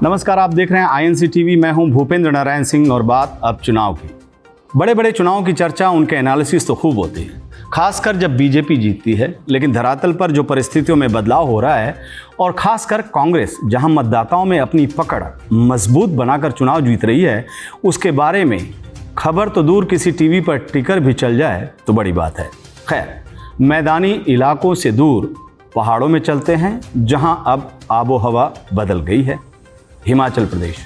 नमस्कार, आप देख रहे हैं आईएनसी टीवी। मैं हूं भूपेंद्र नारायण सिंह और बात अब चुनाव की। बड़े बड़े चुनाव की चर्चा, उनके एनालिसिस तो खूब होती है, खासकर जब बीजेपी जीतती है। लेकिन धरातल पर जो परिस्थितियों में बदलाव हो रहा है और खासकर कांग्रेस जहां मतदाताओं में अपनी पकड़ मजबूत बनाकर चुनाव जीत रही है, उसके बारे में खबर तो दूर, किसी टीवी पर टिकर भी चल जाए तो बड़ी बात है। खैर, मैदानी इलाकों से दूर पहाड़ों में चलते हैं, जहां अब आबो हवा बदल गई है। हिमाचल प्रदेश,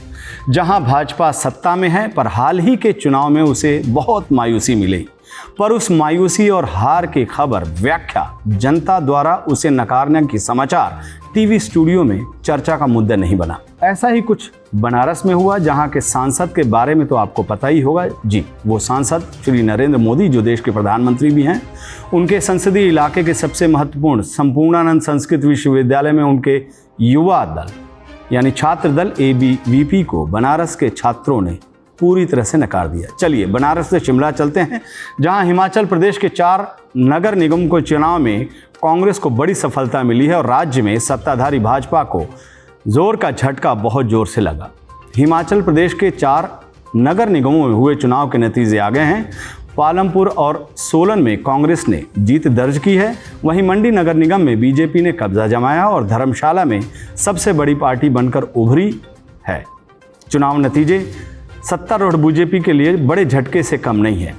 जहां भाजपा सत्ता में है, पर हाल ही के चुनाव में उसे बहुत मायूसी मिली। पर उस मायूसी और हार की खबर, व्याख्या जनता द्वारा उसे नकारने की समाचार टीवी स्टूडियो में चर्चा का मुद्दा नहीं बना। ऐसा ही कुछ बनारस में हुआ, जहां के सांसद के बारे में तो आपको पता ही होगा। जी, वो सांसद श्री नरेंद्र मोदी, जो देश के प्रधानमंत्री भी हैं। उनके संसदीय इलाके के सबसे महत्वपूर्ण संपूर्णानंद संस्कृत विश्वविद्यालय में उनके युवा दल यानी छात्र दल ABVP को बनारस के छात्रों ने पूरी तरह से नकार दिया। चलिए बनारस से शिमला चलते हैं, जहां हिमाचल प्रदेश के 4 नगर निगम के चुनाव में कांग्रेस को बड़ी सफलता मिली है और राज्य में सत्ताधारी भाजपा को जोर का झटका बहुत जोर से लगा। हिमाचल प्रदेश के 4 नगर निगमों में हुए चुनाव के नतीजे आ गए हैं। पालमपुर और सोलन में कांग्रेस ने जीत दर्ज की है। वहीं मंडी नगर निगम में बीजेपी ने कब्जा जमाया और धर्मशाला में सबसे बड़ी पार्टी बनकर उभरी है। चुनाव नतीजे सत्तारूढ़ बीजेपी के लिए बड़े झटके से कम नहीं है।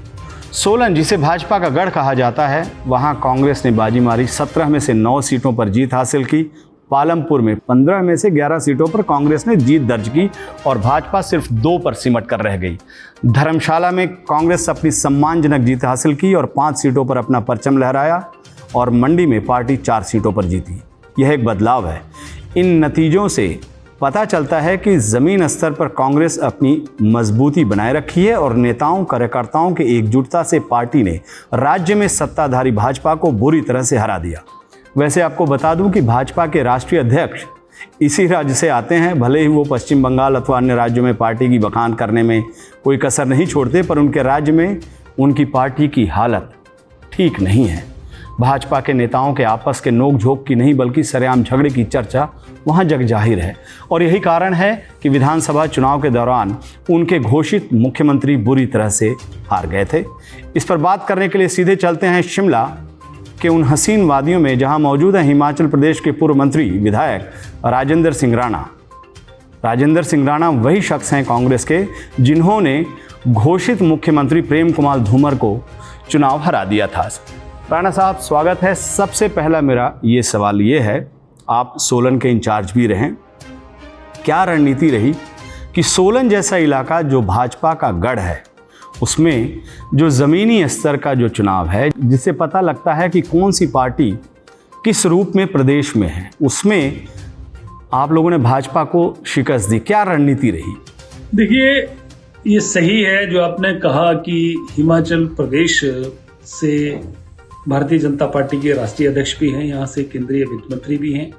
सोलन, जिसे भाजपा का गढ़ कहा जाता है, वहां कांग्रेस ने बाजी मारी। 17 में से 9 सीटों पर जीत हासिल की। पालमपुर में 15 में से 11 सीटों पर कांग्रेस ने जीत दर्ज की और भाजपा सिर्फ 2 पर सिमट कर रह गई। धर्मशाला में कांग्रेस अपनी सम्मानजनक जीत हासिल की और 5 सीटों पर अपना परचम लहराया और मंडी में पार्टी 4 सीटों पर जीती। यह एक बदलाव है। इन नतीजों से पता चलता है कि ज़मीन स्तर पर कांग्रेस अपनी मजबूती बनाए रखी है और नेताओं कार्यकर्ताओं के एकजुटता से पार्टी ने राज्य में सत्ताधारी भाजपा को बुरी तरह से हरा दिया। वैसे आपको बता दूं कि भाजपा के राष्ट्रीय अध्यक्ष इसी राज्य से आते हैं। भले ही वो पश्चिम बंगाल अथवा अन्य राज्यों में पार्टी की बखान करने में कोई कसर नहीं छोड़ते, पर उनके राज्य में उनकी पार्टी की हालत ठीक नहीं है। भाजपा के नेताओं के आपस के नोक-झोंक की नहीं, बल्कि सरेआम झगड़े की चर्चा वहां जग जाहिर है और यही कारण है कि विधानसभा चुनाव के दौरान उनके घोषित मुख्यमंत्री बुरी तरह से हार गए थे। इस पर बात करने के लिए सीधे चलते हैं शिमला के उन हसीन वादियों में, जहां मौजूद है हिमाचल प्रदेश के पूर्व मंत्री विधायक राजेंद्र सिंह राणा। राजेंद्र सिंह राणा वही शख्स हैं कांग्रेस के जिन्होंने घोषित मुख्यमंत्री प्रेम कुमार धूमर को चुनाव हरा दिया था। राणा साहब, स्वागत है। सबसे पहला मेरा ये सवाल ये है, आप सोलन के इंचार्ज भी रहें, क्या रणनीति रही कि सोलन जैसा इलाका जो भाजपा का गढ़ है, उसमें जो ज़मीनी स्तर का जो चुनाव है, जिससे पता लगता है कि कौन सी पार्टी किस रूप में प्रदेश में है, उसमें आप लोगों ने भाजपा को शिकस्त दी। क्या रणनीति रही? देखिए, ये सही है जो आपने कहा कि हिमाचल प्रदेश से भारतीय जनता पार्टी के राष्ट्रीय अध्यक्ष भी हैं, यहाँ से केंद्रीय वित्त मंत्री भी हैं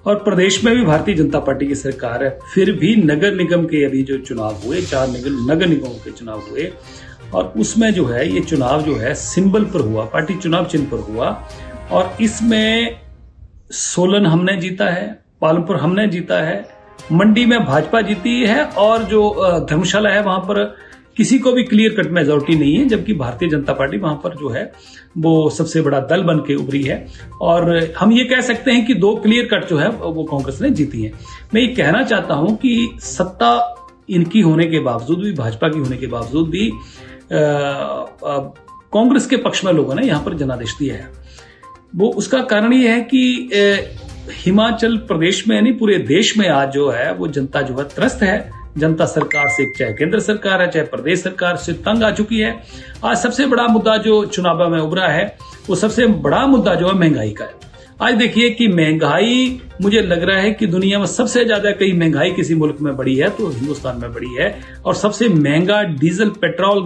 और प्रदेश में भी भारतीय जनता पार्टी की सरकार है। फिर भी नगर निगम के अभी जो चुनाव हुए, 4 नगर निगमों के चुनाव हुए और उसमें जो है ये चुनाव जो है सिंबल पर हुआ, पार्टी चुनाव चिन्ह पर हुआ और इसमें सोलन हमने जीता है, पालमपुर हमने जीता है, मंडी में भाजपा जीती है और जो धर्मशाला है वहां पर किसी को भी क्लियर कट मेजॉरिटी नहीं है, जबकि भारतीय जनता पार्टी वहां पर जो है वो सबसे बड़ा दल बन के उभरी है और हम ये कह सकते हैं कि 2 क्लियर कट जो है वो कांग्रेस ने जीती है। मैं ये कहना चाहता हूं कि सत्ता इनकी होने के बावजूद भी, भाजपा की होने के बावजूद भी कांग्रेस के पक्ष में लोगों ने यहाँ पर जनादेश दिया है। वो उसका कारण ये है कि हिमाचल प्रदेश में यानी पूरे देश में आज जो है वो जनता जो है त्रस्त है। जनता सरकार से, चाहे केंद्र सरकार है चाहे प्रदेश सरकार से, तंग आ चुकी है। आज सबसे बड़ा मुद्दा जो चुनाव में उभरा है, वो सबसे बड़ा मुद्दा जो है महंगाई का है। आज देखिए कि महंगाई, मुझे लग रहा है कि दुनिया में सबसे ज्यादा कहीं महंगाई किसी मुल्क में बढ़ी है तो हिंदुस्तान में बढ़ी है और सबसे महंगा डीजल, पेट्रोल,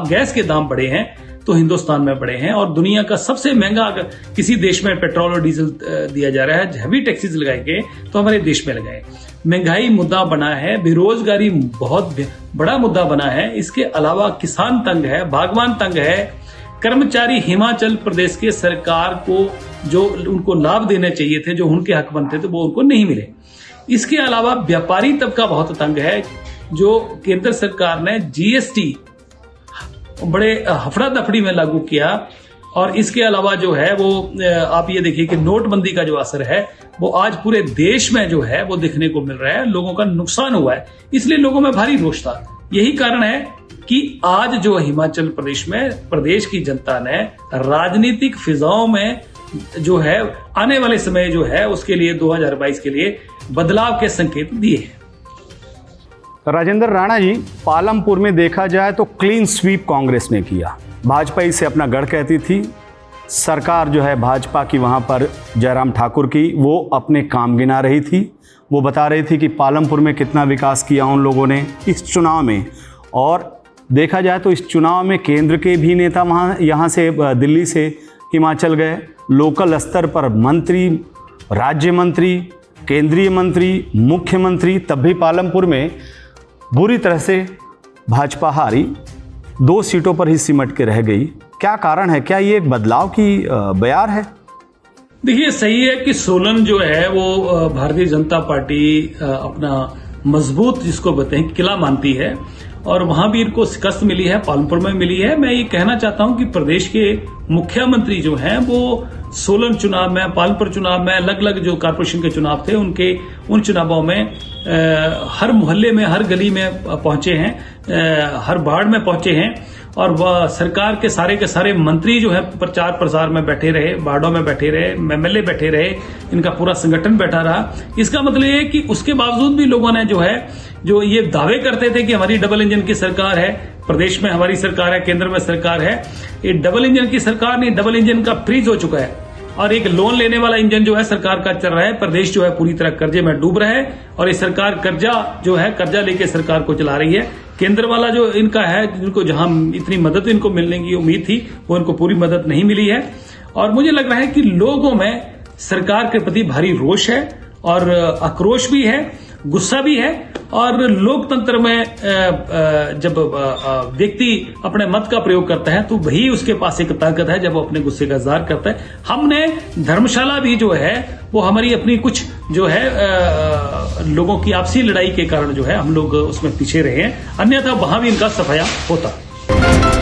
गैस के दाम बढ़े हैं तो हिंदुस्तान में बढ़े हैं और दुनिया का सबसे महंगा अगर किसी देश में पेट्रोल और डीजल दिया जा रहा है, हैवी टैक्सेस लगाएंगे तो हमारे देश में लगाए। महंगाई मुद्दा बना है, बेरोजगारी बहुत बड़ा मुद्दा बना है, इसके अलावा किसान तंग है, बागवान तंग है, कर्मचारी हिमाचल प्रदेश के सरकार को जो उनको लाभ देने चाहिए थे, जो उनके हक बनते थे, वो उनको नहीं मिले। इसके अलावा व्यापारी तबका बहुत तंग है। जो केंद्र सरकार ने जीएसटी बड़े हफड़ा दफड़ी में लागू किया, और इसके अलावा जो है वो आप ये देखिए कि नोटबंदी का जो असर है वो आज पूरे देश में जो है वो देखने को मिल रहा है। लोगों का नुकसान हुआ है, इसलिए लोगों में भारी रोष था। यही कारण है कि आज जो हिमाचल प्रदेश में प्रदेश की जनता ने राजनीतिक फिजाओं में जो है आने वाले समय जो है उसके लिए 2022 के लिए बदलाव के संकेत दिए हैं। राजेंद्र राणा जी, पालमपुर में देखा जाए तो क्लीन स्वीप कांग्रेस ने किया। भाजपा इसे अपना गढ़ कहती थी। सरकार जो है भाजपा की वहाँ पर जयराम ठाकुर की, वो अपने काम गिना रही थी। वो बता रही थी कि पालमपुर में कितना विकास किया उन लोगों ने इस चुनाव में। और देखा जाए तो इस चुनाव में केंद्र के भी नेता वहाँ यहाँ से दिल्ली से हिमाचल गए। लोकल स्तर पर मंत्री, राज्य मंत्री, केंद्रीय मंत्री, मुख्यमंत्री, तब भी पालमपुर में बुरी तरह से भाजपा हारी, 2 सीटों पर ही सिमट के रह गई। क्या कारण है? क्या ये एक बदलाव की बयार है? देखिए, सही है कि सोलन जो है वो भारतीय जनता पार्टी अपना मजबूत जिसको बताएं किला मानती है, और वहां भी इनको शिकस्त मिली है, पालमपुर में मिली है। मैं ये कहना चाहता हूं कि प्रदेश के मुख्यमंत्री जो हैं वो सोलन चुनाव में, पालमपुर चुनाव में, अलग अलग जो कारपोरेशन के चुनाव थे उनके उन चुनावों में हर मोहल्ले में, हर गली में पहुंचे हैं, हर वार्ड में पहुंचे हैं, और वह सरकार के सारे मंत्री जो है प्रचार प्रसार में बैठे रहे, वार्डों में बैठे रहे, एमएलए बैठे रहे, इनका पूरा संगठन बैठा रहा। इसका मतलब ये है कि उसके बावजूद भी लोगों ने जो है जो ये दावे करते थे कि हमारी डबल इंजन की सरकार है, प्रदेश में हमारी सरकार है, केंद्र में सरकार है, ये डबल इंजन की सरकार नहीं, डबल इंजन का फ्रीज हो चुका है, और एक लोन लेने वाला इंजन जो है सरकार का चल रहा है। प्रदेश जो है पूरी तरह कर्जे में डूब रहा है, और ये सरकार कर्जा लेके सरकार को चला रही है। केंद्र वाला जो इनका है, जिनको जहां इतनी मदद इनको मिलने की उम्मीद थी, वो इनको पूरी मदद नहीं मिली है। और मुझे लग रहा है कि लोगों में सरकार के प्रति भारी रोष है, और आक्रोश भी है, गुस्सा भी है। और लोकतंत्र में जब व्यक्ति अपने मत का प्रयोग करता है तो वही उसके पास एक ताकत है जब वो अपने गुस्से का इजहार करता है। हमने धर्मशाला भी जो है वो हमारी अपनी कुछ जो है लोगों की आपसी लड़ाई के कारण जो है हम लोग उसमें पीछे रहे हैं, अन्यथा वहां भी इनका सफाया होता।